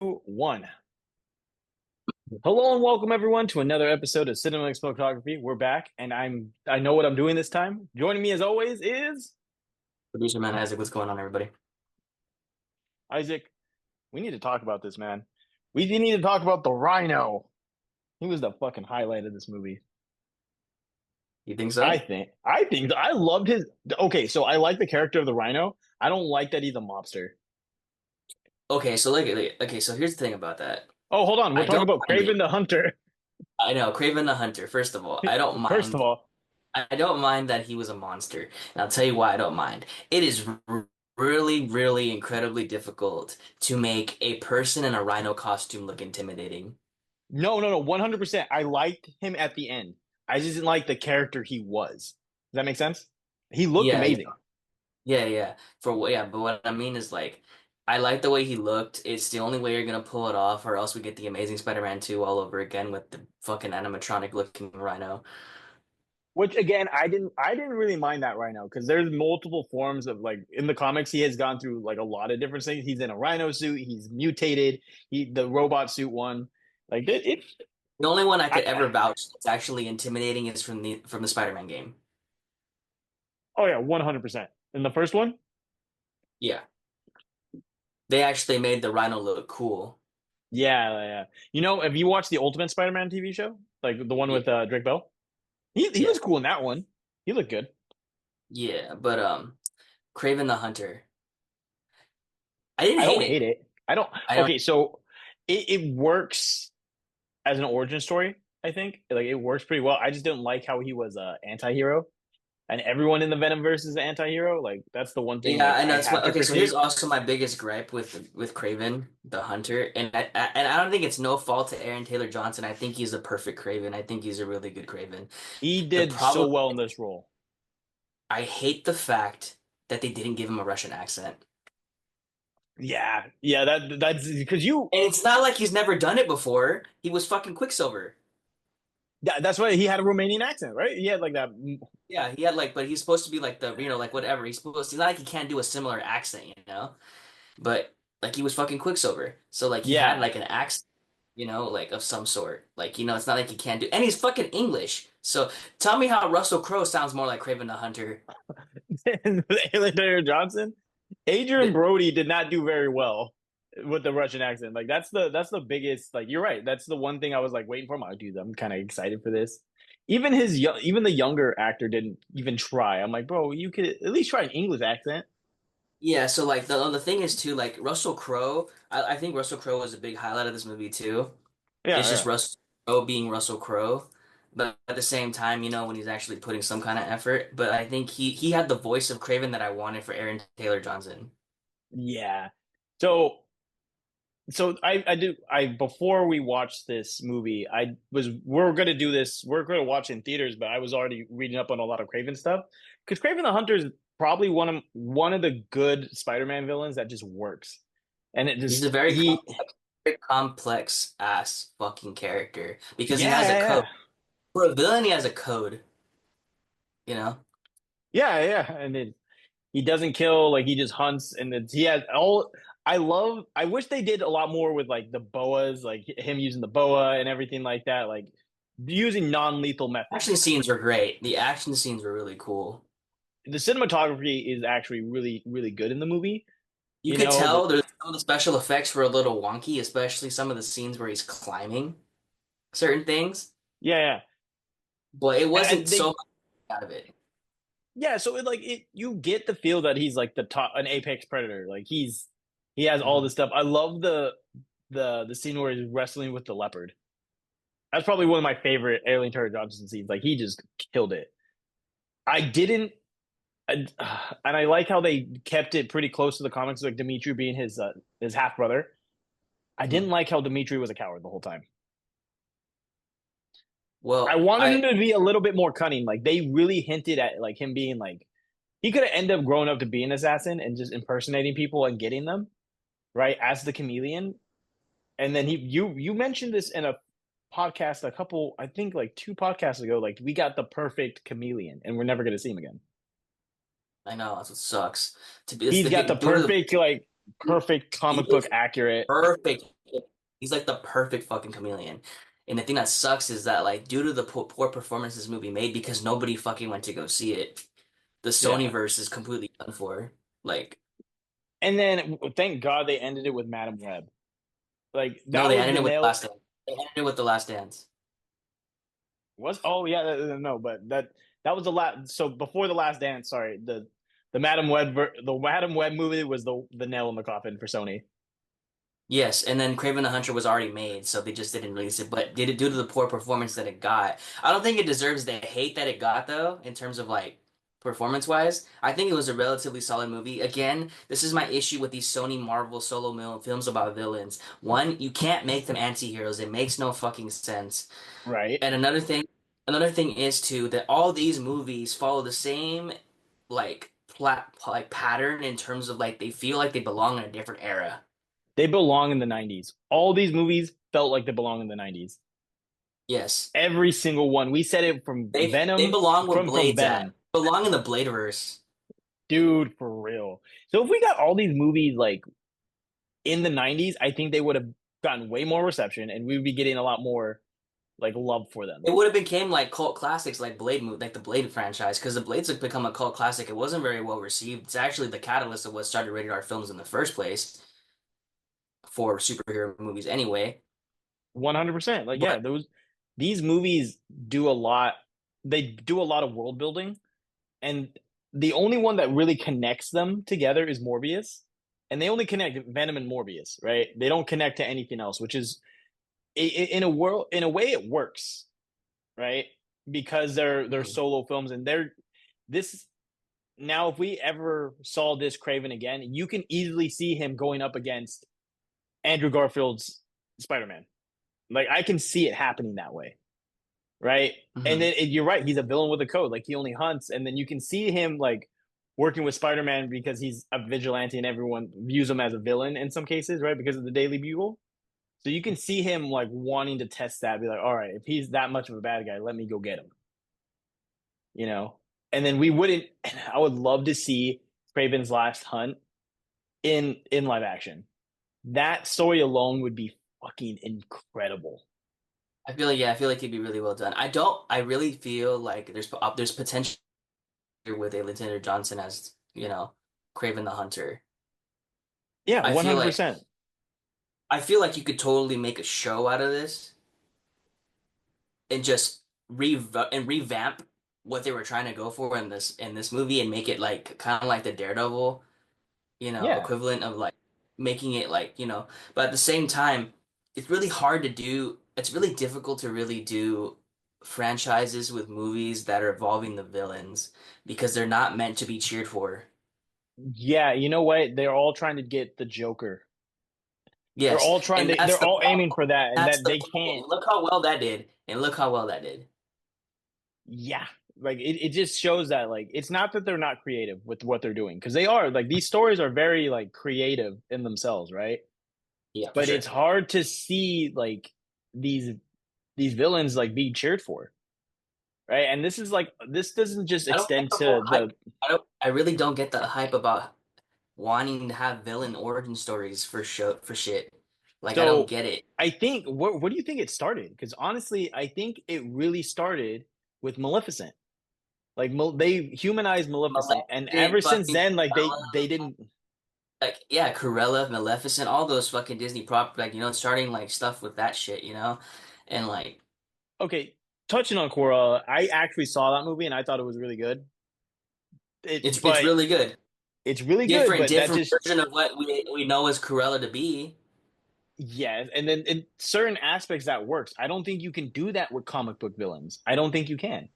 One. Hello and welcome everyone to another episode of Cinematic Photography. We're back, and I know what I'm doing this time. Joining me as always is Producer man Isaac, what's going on, everybody? Isaac. We need to talk about this, man. We need to talk about the Rhino. He was the fucking highlight of this movie. You think I so? think. I think I loved his. Okay, so I like the character of the Rhino. I don't like that he's a mobster. Okay, so okay, so here's the thing about that. Oh, hold on. We're I talking don't about mind Craven it. the Hunter. I know, Kraven the Hunter. First of all, I don't First of mind. all, I don't mind that he was a monster, and I'll tell you why I don't mind. It is really, really incredibly difficult to make a person in a rhino costume look intimidating. no, 100%. I liked him at the end. I just didn't like the character he was. Does that make sense? He looked Yeah, amazing. yeah. Yeah, but what I mean is like, I like the way he looked. It's the only way you're gonna pull it off, or else we get the Amazing Spider-Man 2 all over again with the fucking animatronic looking rhino. Which again, I didn't really mind that right now because there's multiple forms of like in the comics he has gone through like a lot of different things. He's in a rhino suit, he's mutated, the robot suit one. Like it The only one I could ever I vouch that's actually intimidating is from the Spider-Man game. oh yeah, 100%. In the first one? Yeah, they actually made the Rhino look cool. Yeah. You know, have you watched the Ultimate Spider-Man TV show? Like the one Yeah, with Drake Bell? He yeah, was cool in that one. He looked good. yeah. But Kraven the Hunter, I didn't I hate don't it. hate it. I don't I don't. okay, so it works as an origin story, I think. Like it works pretty well. I just didn't like how he was a anti-hero and everyone in the Venomverse is an anti-hero. Like that's the one thing Yeah, like I know. I It's have to okay. So here's critique. also my biggest gripe with Kraven the Hunter, and I don't think it's no fault to Aaron Taylor Johnson. I think he's a perfect Kraven. I think he's a really good Kraven. He The did so problem, well in this role. I hate the fact that they didn't give him a Russian accent. Yeah, that's because you And it's not like he's never done it before. He was fucking Quicksilver. that's why he had a Romanian accent, right? He had like that. Yeah, he had like, but he's supposed to be like like whatever. He's not like he can't do a similar accent, you know? But like he was fucking Quicksilver. So like he had Yeah. like an accent, like of some sort. Like, it's not like he can't do, and he's fucking English. So tell me how Russell Crowe sounds more like Craven the Hunter. And Haley Taylor Johnson, Adrian Th- Brody did not do very well with the Russian accent. Like that's the biggest. Like you're right. That's the one thing I was like waiting for. I'm like, dude, I'm kind of excited for this. Even the younger actor didn't even try. I'm like, bro, you could at least try an English accent. Yeah, so like the thing is too, like Russell Crowe, I think Russell Crowe was a big highlight of this movie too. It's just Yeah. Russell Crowe being Russell Crowe, but at the same time, when he's actually putting some kind of effort. But I think he had the voice of Craven that I wanted for Aaron Taylor Johnson. Yeah. So I do I before we watched this movie, we're gonna do this, we're gonna watch in theaters, but I was already reading up on a lot of Craven stuff. Because Craven the Hunter is probably one of the good Spider-Man villains that just works. And it He's a just very he complex ass fucking character because he has a code. yeah. For a villain, he has a code, you know? Yeah. And then he doesn't kill, like he just hunts and he has all I wish they did a lot more with like the boas, like him using the boa and everything like that, like using non-lethal Action methods. scenes were great. The action scenes were really cool. The cinematography is actually really good in the movie. You You could know, tell there's some of the special effects were a little wonky, especially some of the scenes where he's climbing certain things, yeah. but it wasn't And so they much out of it. yeah, so it you get the feel that he's like the top an apex predator. Like he has all Mhm. this stuff. I love the scene where he's wrestling with the leopard. That's probably one of my favorite Alien Terror Johnson scenes. Like he just killed it. I didn't and I like how they kept it pretty close to the comics, like Dimitri being his half brother. I didn't Mhm. like how Dimitri was a coward the whole time. I Well, wanted I him to be a little bit more cunning. Like they really hinted at like him being like he could have ended up growing up to be an assassin and just impersonating people and getting them right as the chameleon. And then you mentioned this in a podcast a couple I think like two podcasts ago. Like we got the perfect chameleon and we're never going to see him again. I know that's what sucks. To be it's He's the got the go to perfect like the perfect he comic book was accurate. perfect. He's like the perfect fucking chameleon. And the thing that sucks is that like due to the poor performance this movie made because nobody fucking went to go see it, the Yeah. Sonyverse is completely done for. Like, And then thank God they ended it with Madam Web. Like no, that they was ended the it with the nail. last dance. They ended it with the last dance. Was oh yeah, no, but that was the last. So before the Last Dance, sorry, the Madam Web movie was the nail in the coffin for Sony. Yes, and then Craven the Hunter was already made, so they just didn't release it. But did it due to the poor performance that it got? I don't think it deserves the hate that it got though, in terms of like performance wise. I think it was a relatively solid movie. Again, this is my issue with these Sony Marvel solo films about villains. One, you can't make them anti-heroes. It makes no fucking sense. Right? And another thing is too that all these movies follow the same like pattern in terms of like they feel like they belong in a different era. They belong in the 90s. All these movies felt like they belong in the 90s. Yes. Every single one. We said it from They Venom, belong where from Blade's at. Venom. Belong in the Bladeverse. Dude, for real. So if we got all these movies like in the 90s, I think they would have gotten way more reception and we would be getting a lot more like love for them. It would have became like cult classics like like the Blade franchise, because the Blades have become a cult classic. It wasn't very well received. It's actually the catalyst of what started rated R films in the first place for superhero movies anyway. 100%. Like yeah, But these movies do a lot. They do a lot of world building, and the only one that really connects them together is Morbius. And they only connect Venom and Morbius, right? They don't connect to anything else, which is in a way it works, right? Because they're mm, solo films and they're this now if we ever saw this Craven again, you can easily see him going up against Andrew Garfield's Spider-Man. Like I can see it happening that way, right? And mhm. then you're right, he's a villain with a code. Like he only hunts, and then you can see him like working with Spider-Man because he's a vigilante and everyone views him as a villain in some cases, right? Because of the Daily Bugle. So you can see him like wanting to test that, be like, all right, if he's that much of a bad guy, let me go get him, you know? And then we wouldn't, I would love to see Craven's Last Hunt in live action. That story alone would be fucking incredible. I feel like it'd be really well done. I really feel like there's potential here with Alexander Johnson as, Craven the Hunter. Yeah, I feel like 100%. I feel like you could totally make a show out of this and just revamp what they were trying to go for in this movie and make it like kind of like the Daredevil, Yeah. equivalent of like making it like, but at the same time, it's really hard to do. It's really difficult to really do franchises with movies that are involving the villains because they're not meant to be cheered for. Yeah, you know what? They're all trying to get the Joker. Yes, and that's They're the all aiming problem. for that and That's that the they problem. can't. And look how well that did. And look how well that did. Yeah. Like it just shows that like it's not that they're not creative with what they're doing because they are like these stories are very like creative in themselves, right? Yeah, for But it's sure. hard to see like these these villains like being cheered for, right? And this is like this doesn't just I don't get extend the whole to hype. the I really don't get the hype about wanting to have villain origin stories for show for shit. Like I don't so get it. I think what do you think it started? Because honestly, I think it really started with Maleficent. Like they humanized Maleficent, and ever Maleficent, since fucking then, like they Cruella, didn't. like yeah, Cruella, Maleficent, all those fucking Disney prop, like starting like stuff with that shit, and like Okay, touching on Cora, I actually saw that movie and I thought it was really good. it's But really good. it's really good. But that Different just version of what we know as Cruella to be. yeah, and then in certain aspects that works. I don't think you can do that with comic book villains. I don't think you can.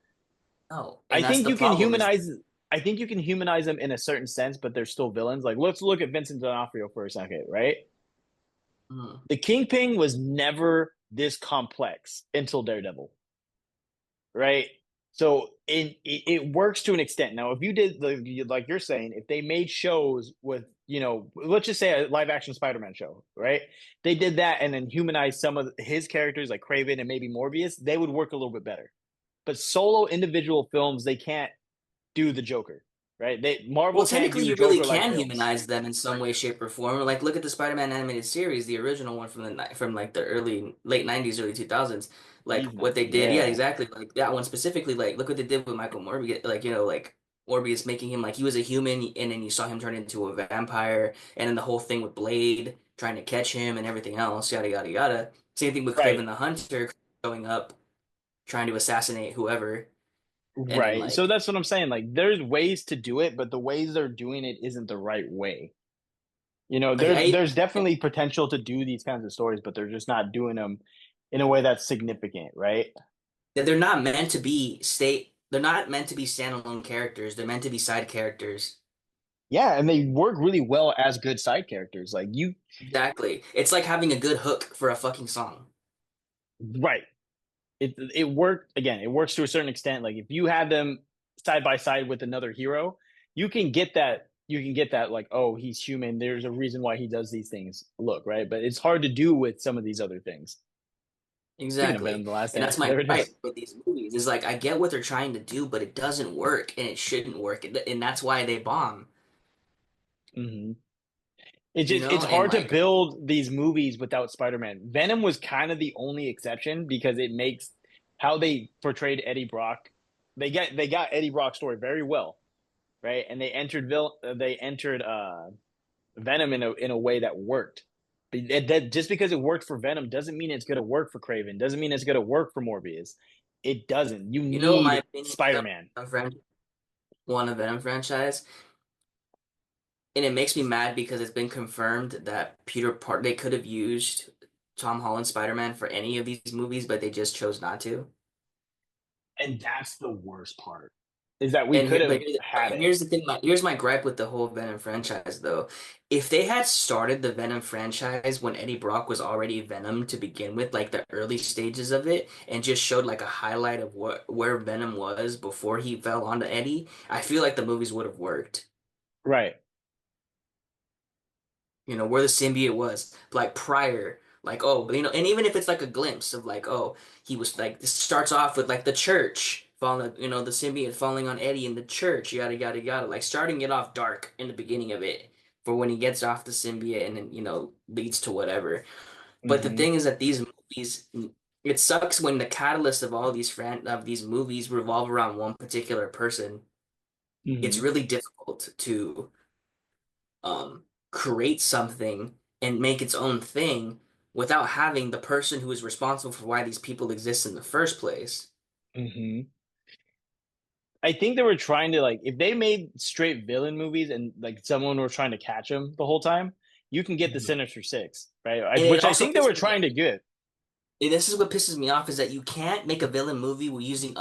No, I and that's think the you can problem is humanize. I think you can humanize them in a certain sense, but they're still villains. Like let's look at Vincent D'Onofrio for a second, right? mm, The Kingpin was never this complex until Daredevil, right? So it works to an extent. Now, if you did like you're saying, if they made shows with let's just say a live action Spider-Man show, right? They did that and then humanized some of his characters like Craven and maybe Morbius, they would work a little bit better. But solo individual films, they can't do the Joker. right? They Well, Marvel can't technically, do you really Joker like can films. humanize them in some way, shape, or form. Like, look at the Spider-Man animated series, the original one from from like the early late '90s, early 2000s. Like He's what not. they did, yeah, Yeah. exactly. Like that one specifically. Like, look what they did with Michael Morbius. Like, like Morbius making him like he was a human, and then you saw him turn into a vampire, and then the whole thing with Blade trying to catch him and everything else, yada yada yada. Same thing with Right. Kraven the Hunter showing up, trying to assassinate whoever, and then Right. So like. that's what I'm saying. Like, there's ways to do it, but the ways they're doing it isn't the right way. Like There's definitely potential to do these kinds of stories, but they're just not doing them in a way that's significant, right? They're not meant to be state. They're not meant to be standalone characters. They're meant to be side characters. Yeah, and they work really well as good side characters. Like you, Exactly. It's like having a good hook for a fucking song. right? It worked again. It works to a certain extent. Like if you had them side by side with another hero, you can get that. You can get that like, oh, he's human. There's a reason why he does these things. Look, right? But it's hard to do with some of these other things. Speaking of Venom, Exactly. the last And that's dance, my there it is. gripe with these movies. Is like I get what they're trying to do, but it doesn't work and it shouldn't work. And that's why they bomb. Mm-hmm. It's And hard to like, build these movies without Spider-Man. Venom was kind of the only exception because it makes how they portrayed Eddie Brock. They got Eddie Brock's story very well, right? And they entered Venom in a way that worked. That just because it worked for Venom doesn't mean it's going to work for Craven. Doesn't mean it's going to work for Morbius. It doesn't. You what my need opinion is of Spider-Man. one of Venom franchise, and it makes me mad because it's been confirmed that they could have used Tom Holland Spider-Man for any of these movies, but they just chose not to. And that's the worst part. Is that we And could here, have had it. here's the thing. Here's my gripe with the whole Venom franchise, though. If they had started the Venom franchise when Eddie Brock was already Venom to begin with, like the early stages of it, and just showed like a highlight of where Venom was before he fell onto Eddie, I feel like the movies would have worked. Right. Where the symbiote was like prior, like, oh, and even if it's like a glimpse of like, oh, he was like, this starts off with like the church falling, the symbiote falling on Eddie in the church, yada yada yada, like starting it off dark in the beginning of it for when he gets off the symbiote and then leads to whatever. But the Hmm. thing is that these movies, it sucks when the catalyst of all these movies revolve around one particular person. It's Hmm. really difficult to create something and make its own thing without having the person who is responsible for why these people exist in the first place. Hmm. I think they were trying to like if they made straight villain movies and like someone were trying to catch them the whole time, you can get the Mhm. Sinister Six, right? And it Which I also think they were pisses me trying off. to get, And this is what pisses me off is that you can't make a villain movie with using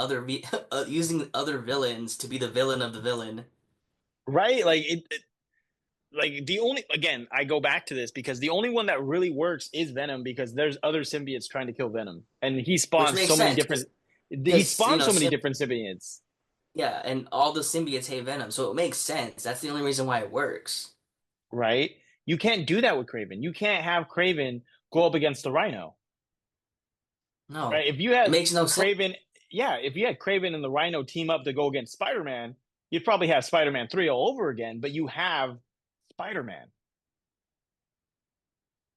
using other villains to be the villain of the villain. right? Like the only again, I go back to this because the only one that really works is Venom because there's other symbiotes trying to kill Venom, and Which makes sense he because spawns so many different symbiotes, yeah, and all the symbiotes hate Venom, so it makes sense. That's the only reason why it works. right? You can't do that with Craven. You can't have Craven go up against the Rhino, right? No, If you it had makes no sense. Craven, yeah, if you had Craven and the Rhino team up to go against Spider-Man, you'd probably have Spider-Man 3 all over again, but you have Spider-Man,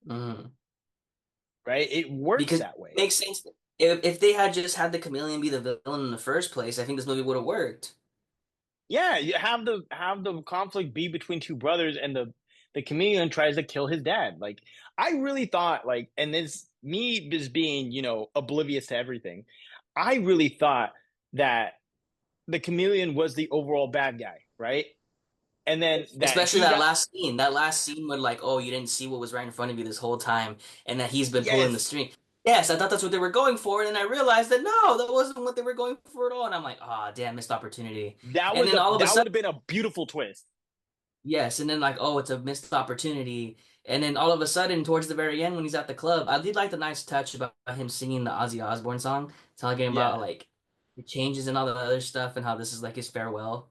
Mhm. right? It works Because it that way. makes sense. If they had just had the chameleon be the villain in the first place, I think this movie would have worked. Yeah, you have the conflict be between two brothers and the chameleon tries to kill his dad. Like I really thought like and this me just being, oblivious to everything. I really thought that the chameleon was the overall bad guy, right? And then that Especially he got that last scene where like, oh, you didn't see what was right in front of you this whole time, and that he's been pulling the yes, string. Yes, I thought that's what they were going for, and then I realized that no, that wasn't what they were going for at all. And I'm like, ah, oh, damn, missed opportunity. And then all of a that would sudden, have been a beautiful twist. yes, and then like, oh, it's a missed opportunity. And then all of a sudden, towards the very end, when he's at the club, I did like the nice touch about him singing the Ozzy Osbourne song, talking about Yeah, like the changes and all the other stuff, and how this is like his farewell,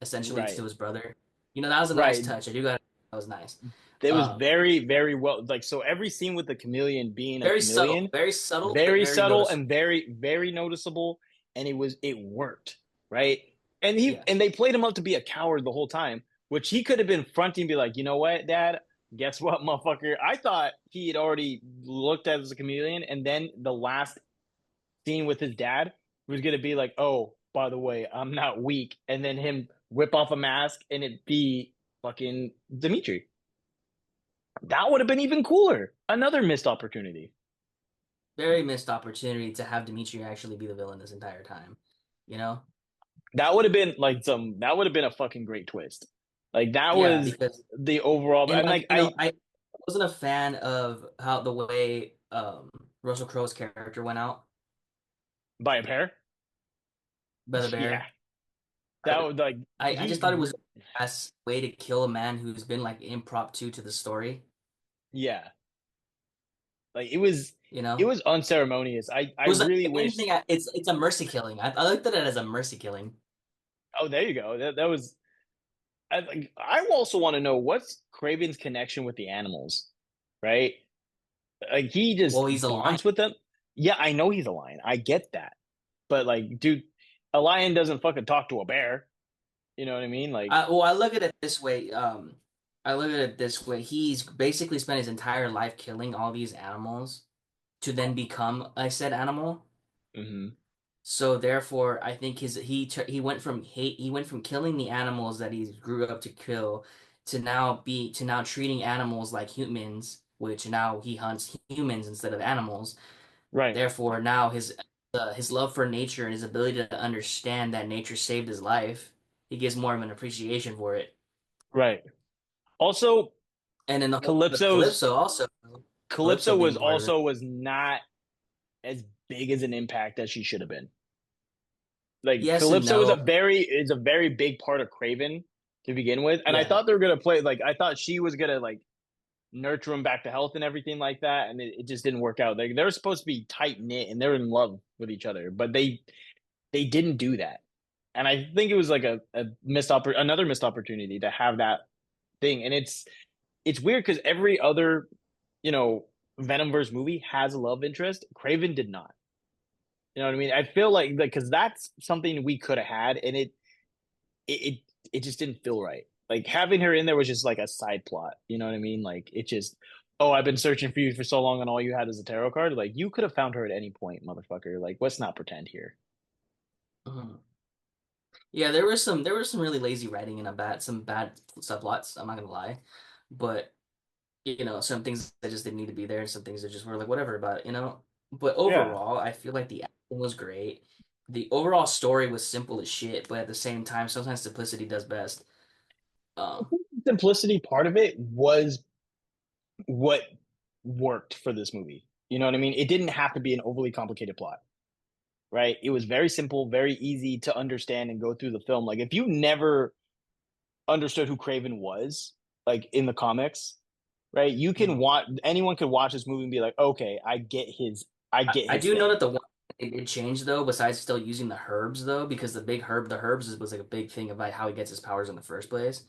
essentially to right. his brother. That was a nice Right. touch. I do got that was nice. It was Um, very, very well like so every scene with the chameleon being a chameleon, very subtle, but very very subtle noticeable. and very, very noticeable, and it worked, right? Yes. and they played him up to be a coward the whole time, which he could have been fronting and be like, you know what, Dad? Guess what, motherfucker? I thought he had already looked at as a chameleon, and then the last scene with his dad was gonna be like, oh, by the way, I'm not weak, and then him whip off a mask and it be fucking Dimitri. That would have been even cooler. Another missed opportunity. Very missed opportunity to have Dimitri actually be the villain this entire time. You know? That would have been like some. That would have been a fucking great twist. Like that Yeah, was because the overall. and And like like I I wasn't a fan of how the way Russell Crowe's character went out by a pair. by the Yeah, bear. that was like I just thought it was the best way to kill a man who's been like impromptu to the story, yeah, like you it know? was unceremonious. I It was like really if wish. anything, it's a mercy killing. I looked at it as a mercy killing. Oh, there you go. That was. I also want to know what's Craven's connection with the animals, right? Like he Well, just he's a lion. bonds with them. Yeah, I know he's a lion. I get that, but like, dude, a lion doesn't fucking talk to a bear. You know what I mean? Like, I look at it this way. I look at it this way. He's basically spent his entire life killing all these animals to then become a said animal. mhm. So therefore, I think he went from he went from killing the animals that he grew up to kill to now treating animals like humans, which now he hunts humans instead of animals. Right, Therefore, now his love for nature and his ability to understand that nature saved his life, he gives more of an appreciation for it. right. Also, And then the whole thing with Calypso's Calypso Calypso being part of it. was not as big as an impact as she should have been. Like Yes and Calypso no. is a very big part of Craven to begin with, and I Yeah. thought they were gonna play like I thought she was gonna like nurture him back to health and everything like that, and it just didn't work out. Like they're supposed to be tight knit and they're in love with each other, but they didn't do that, and I think it was like a another missed opportunity to have that thing, and it's weird because every other you know Venomverse movie has a love interest. Craven did not. You know what I mean? I feel like because that's something we could have had, and it it it just didn't feel right. Like having her in there was just like a side plot. You know what I mean? Like it just, oh, I've been searching for you for so long, and all you had is a tarot card. Like you could have found her at any point, motherfucker. Like let's not pretend here. Mhm. Yeah, there was some really lazy writing and a bad some bad subplots, I'm not gonna lie. But some things that just didn't need to be there and some things that just were like whatever about it. But Yeah, overall, I feel like the acting was great. The overall story was simple as shit, but at the same time, sometimes simplicity does best. Um, simplicity part of it was what worked for this movie. You know what I mean? It didn't have to be an overly complicated plot, right? It was very simple, very easy to understand and go through the film. Like if you never understood who Craven was, like in the comics, right? You can mhm. watch anyone could watch this movie and be like, okay, I get I his do know thing. that the one it did change though, besides still using the herbs though, because the herbs was like a big thing about how he gets his powers in the first place.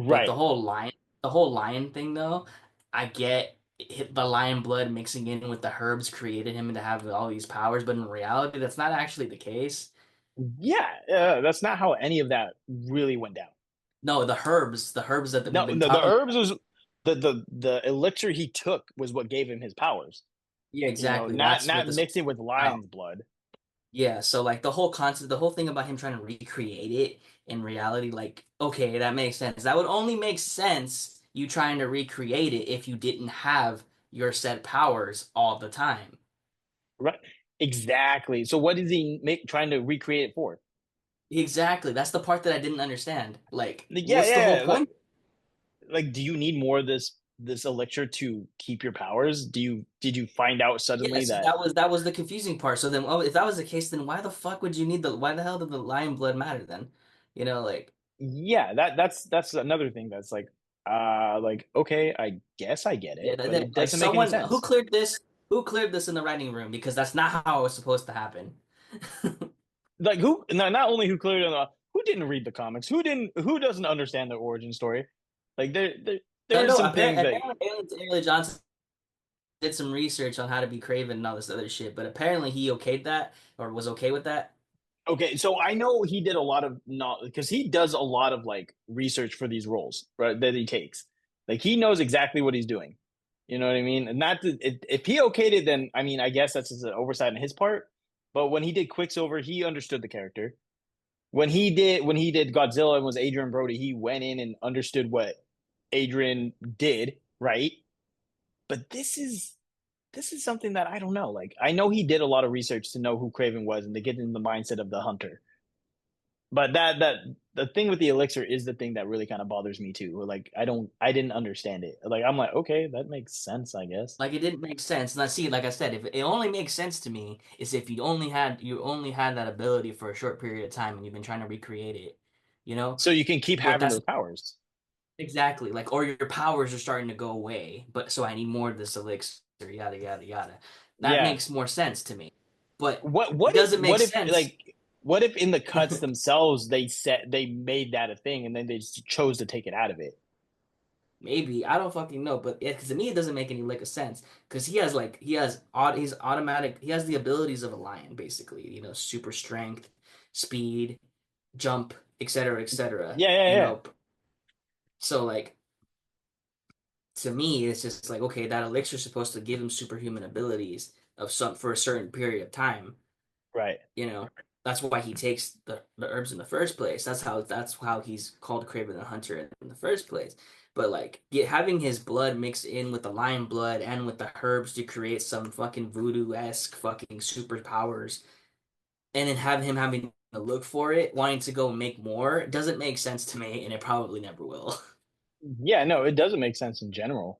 But Right. the whole lion thing though, I get the lion blood mixing in with the herbs created him to have all these powers, but in reality, that's not actually the case. Yeah, that's not how any of that really went down. No, the herbs that we've No, been the talking herbs about. was the elixir he took was what gave him his powers. Yeah, You know, exactly. That's what not this mixing with is about. lion's blood. Yeah, so like the whole concept, the whole thing about him trying to recreate it in reality, like, okay, that makes sense. That would only make sense you trying to recreate it if you didn't have your set powers all the time. Right. Exactly. So what is he trying to recreate it for? Exactly. That's the part that I didn't understand. Like, Like, what's the whole yeah. point? Like, do you need more of this elixir to keep your powers? Did you find out Yeah, suddenly see, that that was the confusing part. So then, oh, if that was the case, then why the fuck would you need why the hell did the lion blood matter then? Like, yeah, that's another thing that's like okay, I guess I get yeah, it, but it like doesn't make any someone sense. who cleared this in the writing room because that's not how it was supposed to happen. Like who not only who clearly who didn't read the comics, who doesn't understand the origin story. Like there are No, some things that apparently Taylor Johnson did some research on how to be Craven and all this other shit, but apparently he okayed that or was okay with that. Okay, so I know he did a lot of not because he does a lot of like research for these roles, right? That he takes. Like he knows exactly what he's doing. You know what I mean? And not to, if he okayed it, then I mean, I guess that's just an oversight on his part. But when he did Quicksilver, he understood the character. When he did Godzilla and was Adrian Brody, he went in and understood what Adrian did, right? But this is something that I don't know. Like I know he did a lot of research to know who Craven was and to get in the mindset of the hunter. But that the thing with the elixir is the thing that really kind of bothers me too. Like I didn't understand it. Like I'm like, okay, that makes sense, I guess. Like it didn't make sense. And I see, like I said, if it only makes sense to me is if you only had that ability for a short period of time and you've been trying to recreate it, you know? So you can keep But having that's those powers. exactly like, or your powers are starting to go away, but so I need more of this elixir, yada yada yada. That Yeah. makes more sense to me. But What it what if doesn't make what if sense. like what if in the cuts themselves they made that a thing and then they just chose to take it out of it? Maybe I don't fucking know, but because to me it doesn't make any lick of sense. Because he's automatic. He has the abilities of a lion, basically. Super strength, speed, jump, etc., etc. Yeah, yeah, yeah. So like to me, it's just like okay, that elixir is supposed to give him superhuman abilities of some for a certain period of time. Right. You know, that's why he takes the herbs in the first place. That's how he's called Craven the Hunter in the first place. But like having his blood mixed in with the lion blood and with the herbs to create some fucking voodoo-esque fucking superpowers, and then have him having to look for it, wanting to go make more, doesn't make sense to me, and it probably never will. Yeah, no, it doesn't make sense in general.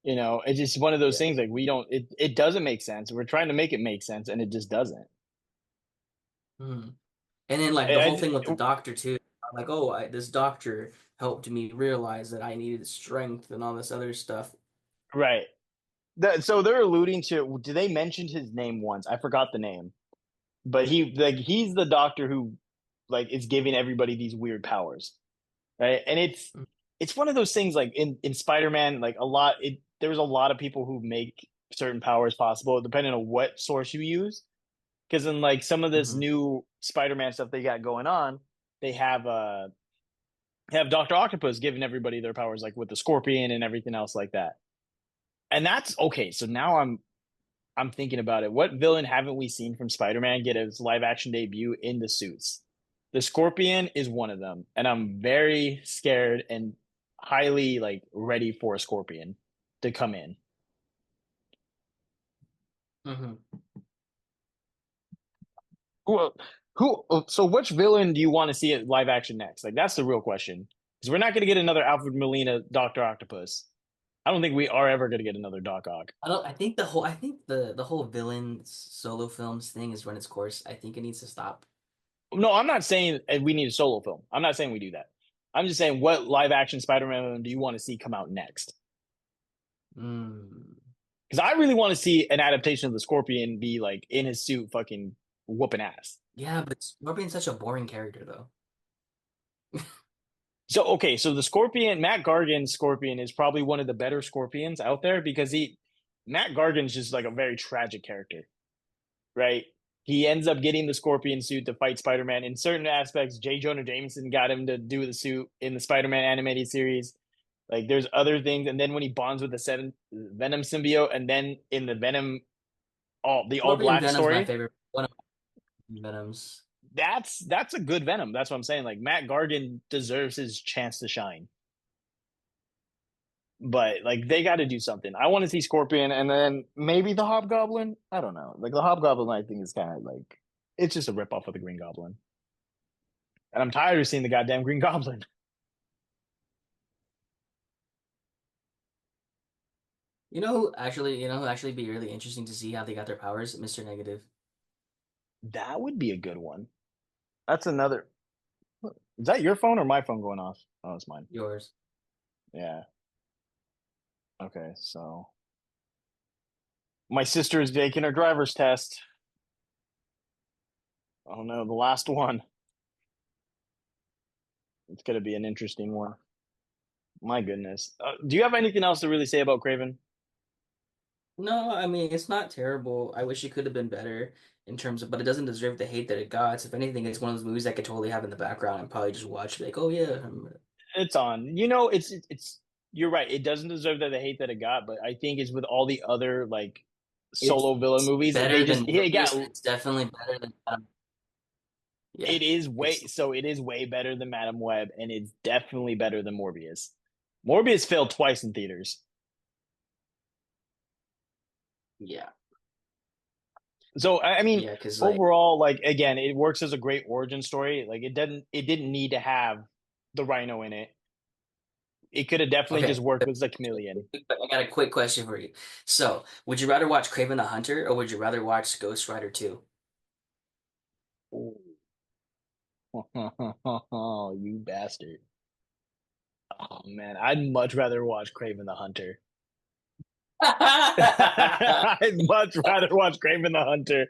It's just one of those Yeah. things like we don't it doesn't make sense. We're trying to make it make sense and it just doesn't. Hmm. And then like the whole thing with the doctor too, like oh, this doctor helped me realize that I needed strength and all this other stuff. right. So they're alluding to, do they mention his name once? I forgot the name. But he's the doctor who like is giving everybody these weird powers, right? And it's one of those things like in Spider-Man, like there's a lot of people who make certain powers possible depending on what source you use. Because in like some of this Mm-hmm. new Spider-Man stuff they got going on, they have Doctor Octopus giving everybody their powers, like with the Scorpion and everything else like that. And that's okay. So now I'm thinking about it. What villain haven't we seen from Spider-Man get his live action debut in the suits? The Scorpion is one of them, and I'm very scared and highly like ready for a Scorpion to come in. Mm-hmm. Who so which villain do you want to see at live action next? Like that's the real question. Because we're not going to get another Alfred Molina Doctor Octopus. I don't think we are ever going to get another Doc Ock. I don't. I think the whole villain solo films thing is run its course. I think it needs to stop. No, I'm not saying we need a solo film. I'm not saying we do that. I'm just saying what live action Spider-Man do you want to see come out next? Mm. Because I really want to see an adaptation of the Scorpion be like in his suit, fucking whooping ass. Yeah, but Scorpion's such a boring character though. So okay, so the Scorpion, Matt Gargan's Scorpion is probably one of the better Scorpions out there because Matt Gargan's just like a very tragic character, right? He ends up getting the Scorpion suit to fight Spider-Man. In certain aspects, J. Jonah Jameson got him to do the suit in the Spider-Man animated series. Like there's other things, and then when he bonds with the seven Venom symbiote, and then in the Venom all Scorpion black Venom's my story, favorite. One of my Venoms. that's a good Venom. That's what I'm saying. Like Matt Gargan deserves his chance to shine. But like they got to do something. I want to see Scorpion and then maybe the Hobgoblin. I don't know. Like the Hobgoblin, I think is kind of like it's just a rip off of the Green Goblin, and I'm tired of seeing the goddamn Green Goblin. Actually be really interesting to see how they got their powers, Mr. Negative. That would be a good one. That's another. Is that your phone or my phone going off? Oh, it's mine. Yours. Yeah. Okay. So my sister is taking her driver's test. Oh no, the last one. It's gonna be an interesting one. My goodness. Do you have anything else to really say about Craven? No, I mean it's not terrible. I wish it could have been better. in terms of, but it doesn't deserve the hate that it got. If anything, it's one of those movies I could totally have in the background and probably just watch, like, oh yeah, It's on. It's. You're right. It doesn't deserve the hate that it got, but I think it's with all the other like it's solo villain movies. They better than just it Morbius, got and it's definitely better than yeah, it's it is way better than Madam Web, and it's definitely better than Morbius. Morbius failed twice in theaters. yeah, So I mean, yeah, because like overall, like again, it works as a great origin story. Like it didn't need to have the Rhino in it. It could have definitely just okay. worked with the chameleon. I got a quick question for you. So, would you rather watch Kraven the Hunter or would you rather watch Ghost Rider 2? Oh, you bastard. Oh man, I'd much rather watch Craven the Hunter. I'd much rather watch Craven the Hunter.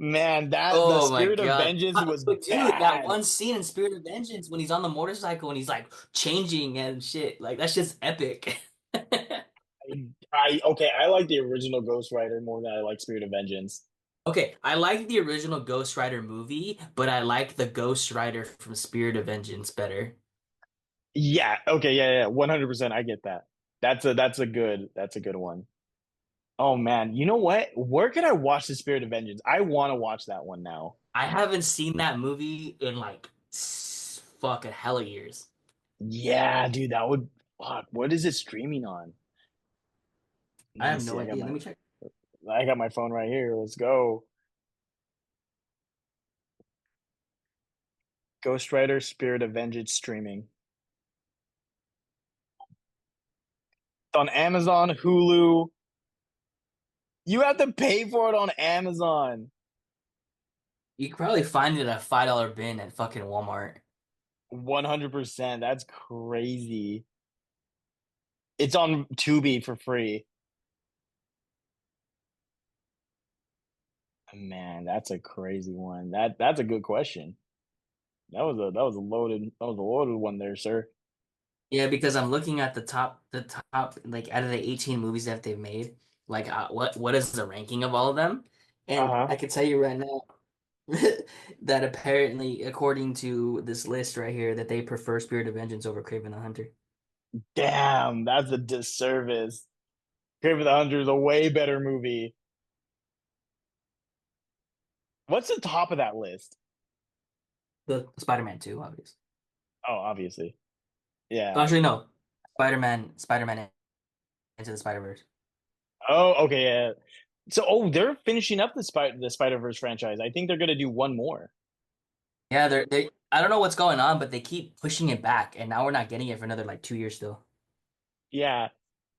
Man, that the Oh my spirit of God. vengeance was But dude, that bad. one scene in Spirit of Vengeance when he's on the motorcycle and he's like changing and shit, like that's just epic. I okay, I like the original Ghost Rider more than I like Spirit of Vengeance. Okay, I like the original Ghost Rider movie, but I like the Ghost Rider from Spirit of Vengeance better. Yeah, okay, yeah, 100%. I get that. That's a good one. Oh man, you know what? Where can I watch the Spirit of Vengeance? I want to watch that one now. I haven't seen that movie in like fucking hella years. Yeah, dude, that would fuck. What is it streaming on? I Let me have see. no idea. Let me check. I got my phone right here. Let's go. Ghost Rider Spirit of Vengeance streaming. It's on Amazon, Hulu. You have to pay for it on Amazon. You could probably find it at a $5 bin at fucking Walmart. 100%. That's crazy. It's on Tubi for free. Man, that's a crazy one. That's a good question. That was a loaded one there, sir. Yeah, because I'm looking at the top, like out of the 18 movies that they've made, like what is the ranking of all of them? And Uh-huh. I can tell you right now that apparently, according to this list right here, that they prefer Spirit of Vengeance over Kraven the Hunter. Damn, that's a disservice. Craven the Hunter is a way better movie. What's the top of that list? The Spider-Man 2, obviously. Oh, obviously. Yeah. Actually, no. Spider-Man Into the Spider-Verse. Oh, okay, yeah. So, oh, they're finishing up the Spider-Verse franchise. I think they're gonna do one more. Yeah, they I don't know what's going on, but they keep pushing it back, and now we're not getting it for another like 2 years still. Yeah,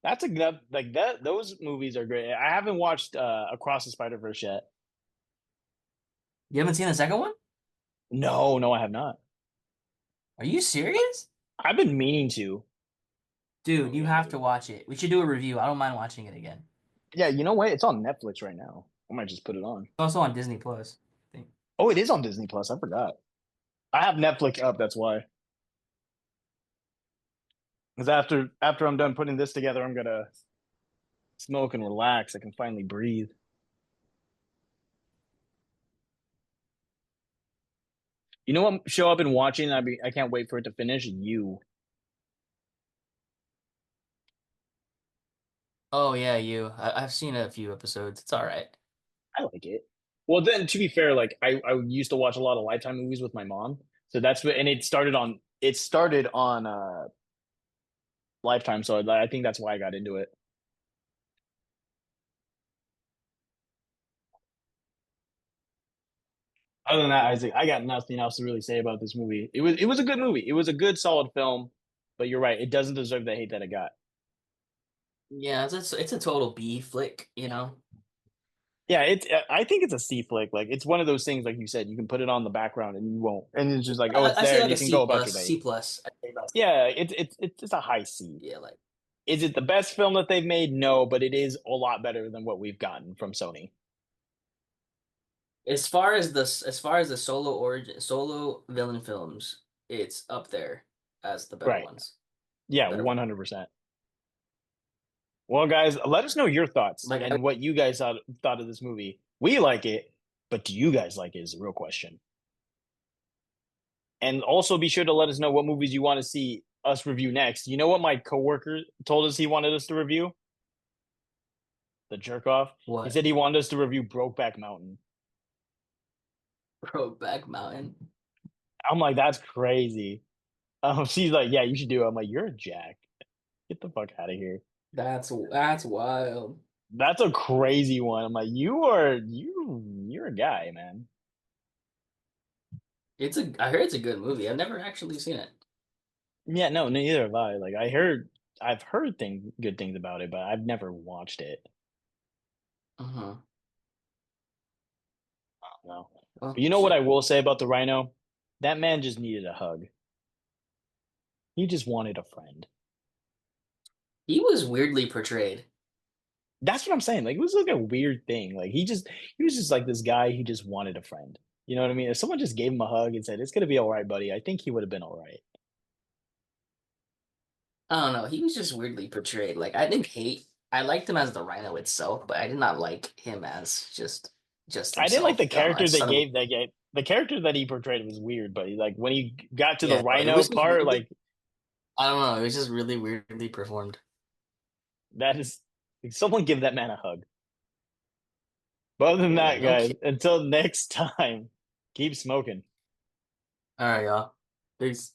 that's a that like that. Those movies are great. I haven't watched Across the Spider-Verse yet. You haven't seen the second one? No, no, I have not. Are you serious? I've been meaning to. Dude, you have to watch it. We should do a review. I don't mind watching it again. Yeah, you know what? It's on Netflix right now. I might just put it on. It's also on Disney Plus, I think. Oh, it is on Disney Plus. I forgot. I have Netflix up. That's why. Because after I'm done putting this together, I'm gonna smoke and relax. I can finally breathe. You know what show I've been watching? I can't wait for it to finish. You. Oh yeah, I've seen a few episodes. It's all right. I like it. Well, then to be fair, like I used to watch a lot of Lifetime movies with my mom, so that's what, and it started on Lifetime, so I think that's why I got into it. Other than that, Isaac, I got nothing else to really say about this movie. It was a good movie. It was a good, solid film, but you're right, it doesn't deserve the hate that it got. Yeah, it's a total B flick, you know. Yeah, it's I think it's a C flick. Like it's one of those things, like you said, you can put it on the background and you won't, and it's just like, oh, it's I there, say and like you a can go C about your plus, day. C plus. I say about Yeah, it's a high C. yeah, like Is it the best film that they've made? No, but it is a lot better than what we've gotten from Sony. as far as the solo villain films, it's up there as the better Right. ones. The Yeah, better one. 100%. Well, guys, let us know your thoughts Like I and what you guys thought of this movie. We like it. But do you guys like it is the real question. And also be sure to let us know what movies you want to see us review next. You know what my coworker told us he wanted us to review? The jerk off. He What? said he wanted us to review Brokeback Mountain. Brokeback Mountain. I'm like, that's crazy. She's like, yeah, you should do it. I'm like, you're a jack. Get the fuck out of here. That's wild. That's a crazy one. I'm like, you're a guy, man. I heard it's a good movie. I've never actually seen it. Yeah, no, neither have I. Like I've heard good things about it, but I've never watched it. Uh-huh. No. But Oh you know what I shit. will say about the Rhino? That man just needed a hug. He just wanted a friend. He was weirdly portrayed. That's what I'm saying. Like it was like a weird thing. Like he was just like this guy who just wanted a friend. You know what I mean? If someone just gave him a hug and said, "It's gonna be all right, buddy," I think he would have been all right. I don't know. He was just weirdly portrayed. Like I didn't hate. I liked him as the Rhino itself, but I did not like him as just I didn't like the himself. I don't know. I character just they thought him. gave that gave the character that he portrayed was weird, but like when he got to the Yeah, it Rhino was just part, really. like I don't know. It was just really weirdly performed. that is like, someone give that man a hug. But other than Yeah. that, No guys, kidding. until next time, keep smoking. All right, y'all. Peace.